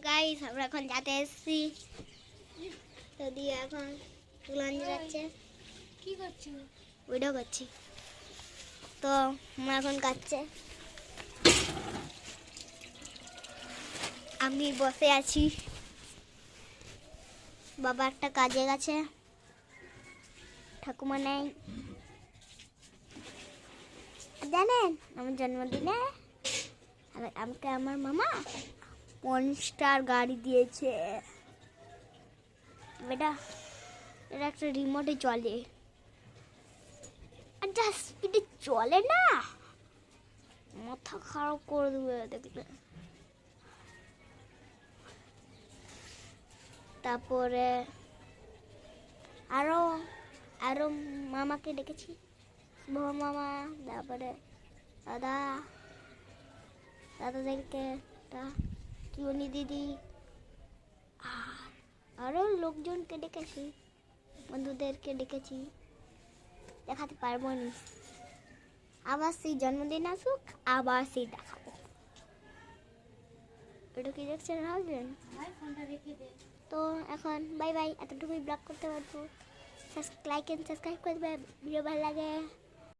Guys আমরা এখন যাতে এসেছি তো দিয়ে এখন লঞ্চ যাচ্ছে কি করছো? ভিডিও করছি তো আমরা এখন কাটছে আমি বসে আছি বাবা একটা কাজে গেছে ঠাকুমা নেই জানেন আমার জন্মদিনে আমাকে আমার মামা মনস্টার গাড়ি দিয়েছে বেটা এটা একটা রিমোটে চলে আর যা স্পিডে চলে না মাথা খারাপ করে দেবে দেখলে তারপরে আরো আরো মামাকে ডেকেছি বড় মামা তারপরে দাদা দাদাদেরকে কিউনি দিদি আর আরো লোকজনকে ডেকেছি বন্ধুদেরকে ডেকেছি দেখাতে পারবো না আবার সেই জন্মদিন আসুক আবার সেই দেখাবো এটা কি দেখছেন ভাবছেন ফোনটা রেখে দে। তো এখন বাই বাই এতটুকুই ব্লগ করতে পারবো লাইক এন্ড সাবস্ক্রাইব করবে ভিডিও ভালো লাগে